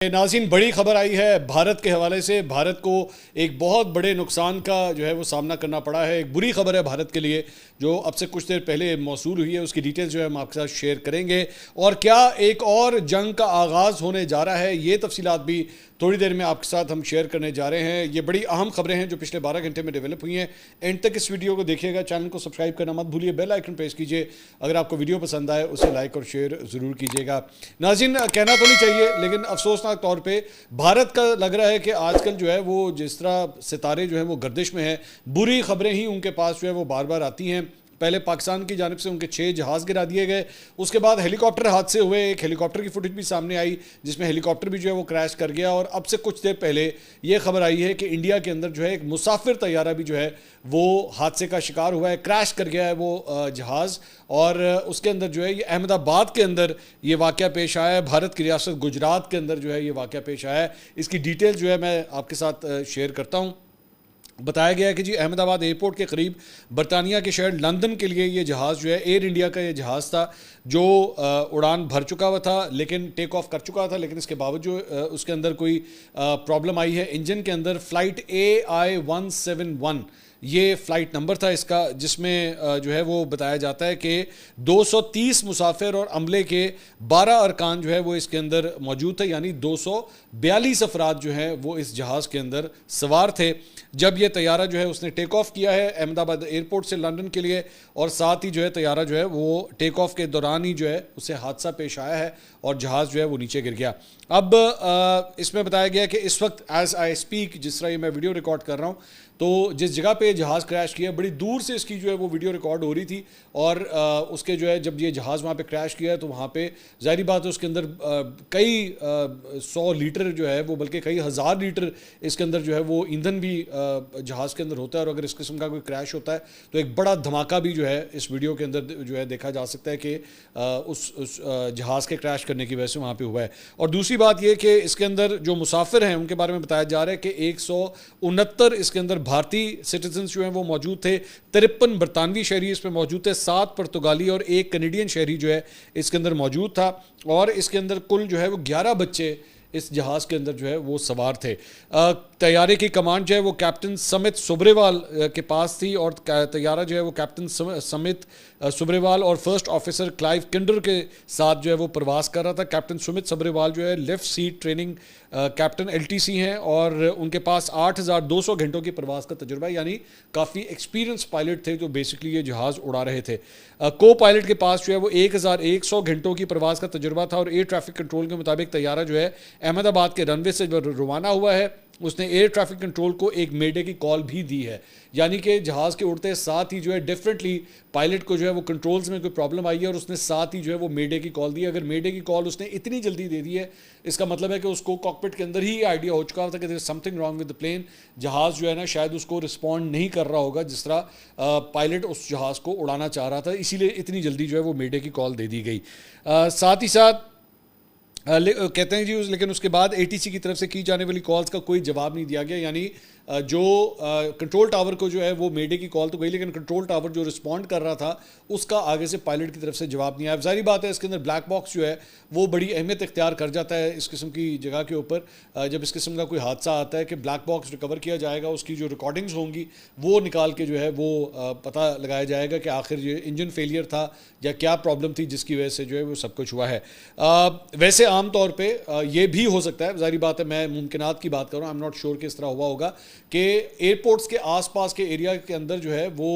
नाज़रीन, बड़ी खबर आई है भारत के हवाले से। भारत को एक बहुत बड़े नुकसान का जो है वो सामना करना पड़ा है। एक बुरी खबर है भारत के लिए जो अब से कुछ देर पहले मौसूल हुई है। उसकी डिटेल्स जो है हम आपके साथ शेयर करेंगे और क्या एक और जंग का आगाज़ होने जा रहा है, ये तफसीलात भी थोड़ी देर में आपके साथ हम शेयर करने जा रहे हैं। ये बड़ी अहम खबरें हैं जो पिछले 12 घंटे में डेवलप हुई हैं। एंड तक इस वीडियो को देखिएगा, चैनल को सब्सक्राइब करना मत भूलिए, बेल आइकन प्रेस कीजिए। अगर आपको वीडियो पसंद आए उसे लाइक और शेयर ज़रूर कीजिएगा। नाज़रीन, कहना तो नहीं चाहिए लेकिन अफसोसनाक तौर पे भारत का लग रहा है कि आजकल जो है वो जिस तरह सितारे जो हैं वो गर्दिश में हैं, बुरी खबरें ही उनके पास जो है वो बार बार आती हैं। पहले पाकिस्तान की जानिब से उनके 6 जहाज़ गिरा दिए गए, उसके बाद हेलीकॉप्टर हादसे हुए। एक हेलीकॉप्टर की फुटेज भी सामने आई जिसमें हेलीकॉप्टर भी जो है वो क्रैश कर गया। और अब से कुछ देर पहले ये खबर आई है कि इंडिया के अंदर जो है एक मुसाफिर तैयारा भी जो है वो हादसे का शिकार हुआ है, क्रैश कर गया है वो जहाज़। और उसके अंदर जो है ये अहमदाबाद के अंदर ये वाक़या पेश आया है। भारत की रियासत गुजरात के अंदर जो है ये वाक़या पेश आया है। इसकी डिटेल जो है मैं आपके साथ शेयर करता हूँ। बताया गया है कि जी अहमदाबाद एयरपोर्ट के करीब बरतानिया के शहर लंदन के लिए ये जहाज़ जो है एयर इंडिया का ये जहाज़ था जो उड़ान भर चुका हुआ था, लेकिन टेक ऑफ कर चुका था। लेकिन इसके बावजूद उसके अंदर कोई प्रॉब्लम आई है इंजन के अंदर। फ़्लाइट AI-171 ये फ़्लाइट नंबर था इसका, जिसमें जो है वो बताया जाता है कि 230 मुसाफिर और अमले के 12 अरकान जो है वो इसके अंदर मौजूद थे, यानी 242 अफराद जो है वो इस जहाज़ के अंदर सवार थे जब ये तैयारा जो है उसने टेक ऑफ किया है अहमदाबाद एयरपोर्ट से लंदन के लिए। और साथ ही जो है तैयारा जो है वो टेक ऑफ के दौरान ही जो है उसे हादसा पेश आया है और जहाज़ जो है वो नीचे गिर गया। अब इसमें बताया गया कि इस वक्त एज आई स्पीक, जिस तरह ये मैं वीडियो रिकॉर्ड कर रहा हूँ, तो जिस जगह पे जहाज़ क्रैश किया बड़ी दूर से इसकी जो है वो वीडियो रिकॉर्ड हो रही थी। और उसके जो है जब ये जहाज़ वहाँ पे क्रैश किया तो वहाँ पे ज़ाहिर बात है उसके अंदर कई 100 लीटर जो है वो, बल्कि कई हज़ार लीटर इसके अंदर जो है वो ईंधन भी जहाज़ के अंदर होता है। और अगर इस किस्म का कोई क्रैश होता है तो एक बड़ा धमाका भी जो है इस वीडियो के अंदर जो है देखा जा सकता है कि उस जहाज़ के क्रैश करने की वजह से वहाँ पर हुआ है। और दूसरी बात यह कि इसके अंदर जो मुसाफिर हैं उनके बारे में बताया जा रहा है कि 169 इसके अंदर भारतीय सिटीजन्स जो हैं वो मौजूद थे, 53 बरतानवी शहरी इसमें मौजूद थे, 7 पुर्तगाली और 1 कनेडियन शहरी जो है इसके अंदर मौजूद था। और इसके अंदर कुल जो है वो 11 बच्चे इस जहाज़ के अंदर जो है वो सवार थे। तैयारे की कमांड जो है वो कैप्टन समित सुब्रेवाल के पास थी और तैयारा जो है वो कैप्टन समित सुब्रेवाल और फर्स्ट ऑफिसर क्लाइव किंडर के साथ जो है वो प्रवास कर रहा था। कैप्टन सुमित सुब्रेवाल जो है left seat training captain LTC हैं और उनके पास 8,200 घंटों की प्रवास का तजुर्बा है, यानी काफ़ी एक्सपीरियंस पायलट थे जो बेसिकली ये जहाज़ उड़ा रहे थे। को पायलट के पास जो है वो 1,100 घंटों की प्रवास का तजुर्बा था। और एयर ट्रैफिक कंट्रोल के मुताबिक तैयारा जो है अहमदाबाद के रनवे से जो रवाना हुआ है उसने एयर ट्रैफिक कंट्रोल को एक मेडे की कॉल भी दी है, यानी कि जहाज़ के उड़ते साथ ही जो है डेफिनेटली पायलट को जो है वो कंट्रोल्स में कोई प्रॉब्लम आई है और उसने साथ ही जो है वो मेडे की कॉल दी। अगर मेडे की कॉल उसने इतनी जल्दी दे दी है, इसका मतलब है कि उसको कॉकपिट के अंदर ही आइडिया हो चुका था कि there is something wrong with the plane. जहाज़ जो है ना शायद उसको रिस्पॉन्ड नहीं कर रहा होगा जिस तरह पायलट उस जहाज़ को उड़ाना चाह रहा था, इसीलिए इतनी जल्दी जो है वो मेडे की कॉल दे दी गई। साथ ही साथ कहते हैं जी लेकिन उसके बाद ATC की तरफ से की जाने वाली कॉल्स का कोई जवाब नहीं दिया गया, यानी जो कंट्रोल टावर को जो है वो मेडे की कॉल तो गई लेकिन कंट्रोल टावर जो रिस्पॉन्ड कर रहा था उसका आगे से पायलट की तरफ से जवाब नहीं आया। जाहिर बात है इसके अंदर ब्लैक बॉक्स जो है वो बड़ी अहमियत इख्तियार कर जाता है इस किस्म की जगह के ऊपर। जब इस किस्म का कोई हादसा आता है कि ब्लैक बॉक्स रिकवर किया जाएगा, उसकी जो रिकॉर्डिंग्स होंगी वो निकाल के जो है वो पता लगाया जाएगा कि आखिर ये इंजन फेलियर था या क्या प्रॉब्लम थी जिसकी वजह से जो है वो सब कुछ हुआ है। वैसे आम तौर पर ये भी हो सकता है, जाहिर बात है मैं मुमकिनात की बात कर रहा हूँ, आई एम नॉट श्योर कि इस तरह हुआ होगा कि एयरपोर्ट्स के आसपास के एरिया के अंदर जो है वो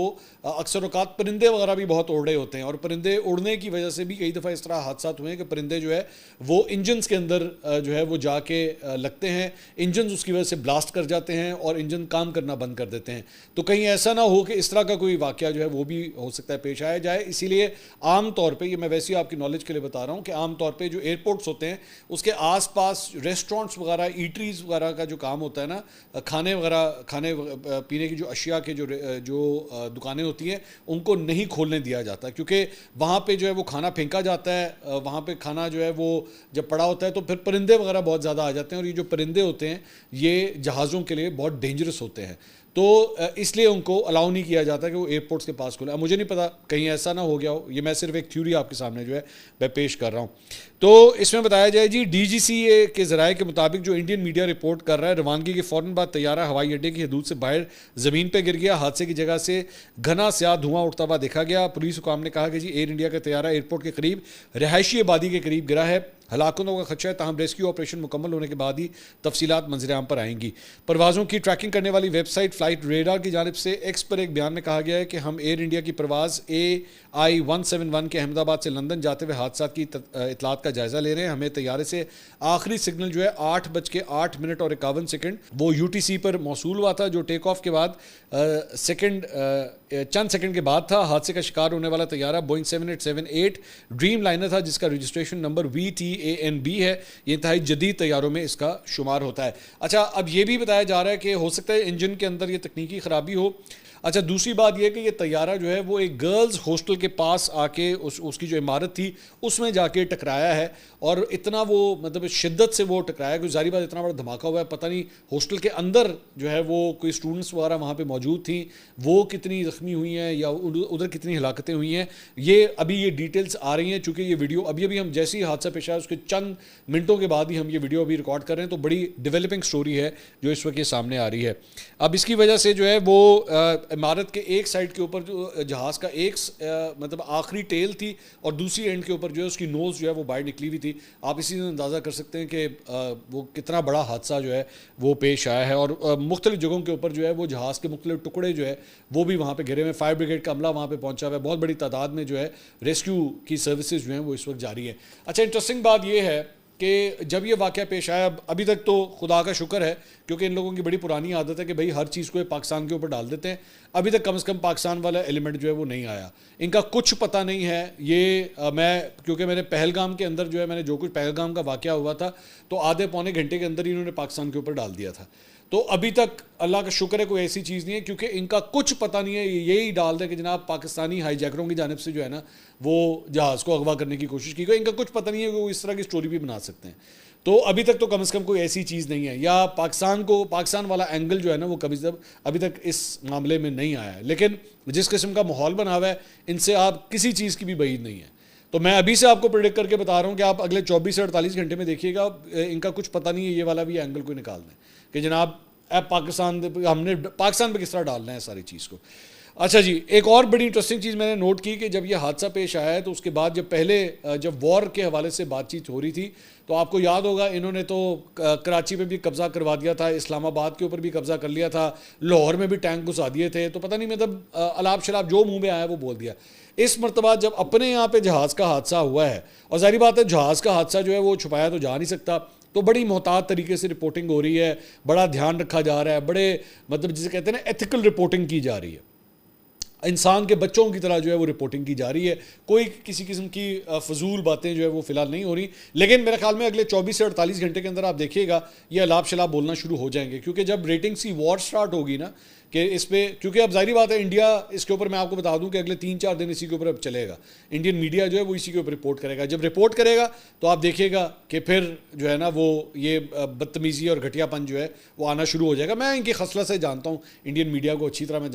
अक्सर औकात परिंदे वगैरह भी बहुत उड़ रहे होते हैं और परिंदे उड़ने की वजह से भी कई दफ़ा इस तरह हादसा हुए हैं कि परिंदे जो है वो इंजन्स के अंदर जो है वो जाके लगते हैं, इंजन्स उसकी वजह से ब्लास्ट कर जाते हैं और इंजन काम करना बंद कर देते हैं। तो कहीं ऐसा ना हो कि इस तरह का कोई वाकया जो है वो भी हो सकता है पेश आया जाए। इसीलिए आम तौर पर, ये मैं वैसे ही आपकी नॉलेज के लिए बता रहा हूँ कि आम तौर पर जो एयरपोर्ट्स होते हैं उसके आसपास रेस्टोरेंट्स वगैरह, ईटरीज वगैरह का जो काम होता है ना, खाने पीने की जो अशिया के जो दुकानें होती हैं उनको नहीं खोलने दिया जाता, क्योंकि वहाँ पे जो है वो खाना फेंका जाता है। वहाँ पे खाना जो है वो जब पड़ा होता है तो फिर परिंदे वगैरह बहुत ज़्यादा आ जाते हैं और ये जो परिंदे होते हैं ये जहाज़ों के लिए बहुत डेंजरस होते हैं। तो इसलिए उनको अलाउ नहीं किया जाता कि वो एयरपोर्ट्स के पास खुले। अब मुझे नहीं पता कहीं ऐसा ना हो गया हो, ये मैं सिर्फ एक थ्योरी आपके सामने जो है मैं पेश कर रहा हूँ। तो इसमें बताया जाए जी, DGCA के ज़राए के मुताबिक जो इंडियन मीडिया रिपोर्ट कर रहा है, रवानगी के फ़ौरन बाद तैयारा हवाई अड्डे की हदूद से बाहर ज़मीन पर गिर गया। हादसे की जगह से घना स्याह धुआं उठता हुआ देखा गया। पुलिस हुकाम ने कहा कि जी एयर इंडिया का तैयारा एयरपोर्ट के करीब रहायशी आबादी के करीब गिरा है। हलाकतों का खदशा है, ताहम रेस्क्यू ऑपरेशन मुकम्मल होने के बाद ही तफसीलात मंजर-ए-आम पर आएंगी। परवाज़ों की ट्रैकिंग करने वाली वेबसाइट फ्लाइट रेडार की जानिब से एक्स पर एक बयान में कहा गया है कि हम एयर इंडिया की परवाज़ AI-171 के अहमदाबाद से लंदन जाते हुए हादसा की इतलात का जायज़ा ले रहे हैं। हमें तैयारे से आखिरी सिग्नल जो है 8:08 और 51 वो UTC पर मौसूल हुआ था, जो टेक ऑफ के बाद चंद सेकंड के बाद था। हादसे का शिकार होने वाला तैयारा बोइंग 7878 ड्रीम लाइनर था, जिसका रजिस्ट्रेशन नंबर VTANB है। ये इंतहाई जदीद तैयारों में इसका शुमार होता है। अच्छा, अब ये भी बताया जा रहा है कि हो सकता है इंजन के अंदर ये तकनीकी ख़राबी हो। अच्छा, दूसरी बात यह कि ये तैयारा जो है वो एक गर्ल्स हॉस्टल के पास आके उसकी जो इमारत थी उसमें जाके टकराया है, और इतना वो मतलब शिद्दत से वो टकराया कि जारी बात इतना बड़ा धमाका हुआ है। पता नहीं हॉस्टल के अंदर जो है वो कोई स्टूडेंट्स वगैरह वहाँ पे मौजूद थी, वो कितनी ज़ख्मी हुई हैं या उधर कितनी हलाकतें हुई हैं, ये अभी ये डिटेल्स आ रही हैं। चूँकि ये वीडियो अभी हम जैसे ही हादसा पेश आया उसके चंद मिनटों के बाद ही हम ये वीडियो अभी रिकॉर्ड कर रहे हैं, तो बड़ी डेवलपिंग स्टोरी है जो इस वक्त ये सामने आ रही है। अब इसकी वजह से जो है वो इमारत के एक साइड के ऊपर जो जहाज़ का एक मतलब आखिरी टेल थी और दूसरी एंड के ऊपर जो है उसकी नोज़ जो है वो बाहर निकली हुई थी। आप इसी से अंदाज़ा कर सकते हैं कि वो कितना बड़ा हादसा जो है वो पेश आया है, और मुख्तलिफ जगहों के ऊपर जो है वो जहाज़ के मुख्तलिफ टुकड़े जो है वो भी वहाँ पर घिरे हुए। फायर ब्रिगेड का अमला वहाँ पर पहुँचा हुआ है, बहुत बड़ी तादाद में जो है रेस्क्यू की सर्विसेज जो हैं वो इस वक्त जारी है। अच्छा, इंटरेस्टिंग बात यह है कि जब ये वाक़या पेश आया, अभी तक तो खुदा का शुक्र है क्योंकि इन लोगों की बड़ी पुरानी आदत है कि भाई हर चीज़ को पाकिस्तान के ऊपर डाल देते हैं। अभी तक कम से कम पाकिस्तान वाला एलिमेंट जो है वो नहीं आया, इनका कुछ पता नहीं है। ये मैं क्योंकि मेरे पहलगाम के अंदर जो है मैंने जो कुछ पहलगाम का वाक़या हुआ था तो आधे पौने घंटे के अंदर इन्होंने पाकिस्तान के ऊपर डाल दिया था। तो अभी तक अल्लाह का शुक्र है कोई ऐसी चीज़ नहीं है, क्योंकि इनका कुछ पता नहीं है। यही डाल दें कि जनाब पाकिस्तानी हाईजैकरों की जानिब से जो है ना वो जहाज़ को अगवा करने की कोशिश की गई। इनका कुछ पता नहीं है कि वो इस तरह की स्टोरी भी बना सकते हैं। तो अभी तक तो कम से कम कोई ऐसी चीज़ नहीं है, या पाकिस्तान वाला एंगल जो है ना वो कभी अभी तक इस मामले में नहीं आया है। लेकिन जिस किस्म का माहौल बना हुआ है इनसे आप किसी चीज़ की भी बईद नहीं है। तो मैं अभी से आपको प्रेडिक्ट करके बता रहा हूँ कि आप अगले 24 से 48 घंटे में देखिएगा, इनका कुछ पता नहीं है। ये वाला भी एंगल को निकाल दें कि जनाब हमने पाकिस्तान पर किस तरह डालना है सारी चीज़ को। अच्छा जी, एक और बड़ी इंटरेस्टिंग चीज़ मैंने नोट की कि जब ये हादसा पेश आया है तो उसके बाद जब वॉर के हवाले से बातचीत हो रही थी तो आपको याद होगा इन्होंने तो कराची पे भी कब्ज़ा करवा दिया था, इस्लामाबाद के ऊपर भी कब्ज़ा कर लिया था, लाहौर में भी टैंक घुसा दिए थे। तो पता नहीं मतलब अलाप शलाप जो मुंह में आया वो बोल दिया। इस मरतबा जब अपने यहाँ पे जहाज़ का हादसा हुआ है, और जाहिर बात है जहाज़ का हादसा जो है वो छुपाया तो जा नहीं सकता, तो बड़ी मोहतात तरीके से रिपोर्टिंग हो रही है, बड़ा ध्यान रखा जा रहा है, बड़े मतलब जिसे कहते हैं ना एथिकल रिपोर्टिंग की जा रही है, इंसान के बच्चों की तरह जो है वो रिपोर्टिंग की जा रही है। कोई किसी किस्म की फजूल बातें जो है वो फिलहाल नहीं हो रही। लेकिन मेरे ख्याल में अगले 24 से 48 घंटे के अंदर आप देखिएगा ये अलाप शलाप बोलना शुरू हो जाएंगे, क्योंकि जब रेटिंग्स की वॉर स्टार्ट होगी ना कि इस पे, क्योंकि अब जाहिर बात है इंडिया इसके ऊपर मैं आपको बता दूं कि अगले 3-4 दिन इसी के ऊपर अब चलेगा। इंडियन मीडिया जो है वो इसी के ऊपर रिपोर्ट करेगा। जब रिपोर्ट करेगा तो आप देखिएगा कि फिर जो है ना वो ये बदतमीज़ी और घटियापन जो है वो आना शुरू हो जाएगा। मैं इनकी खसलत से जानता हूँ इंडियन मीडिया को अच्छी तरह मैं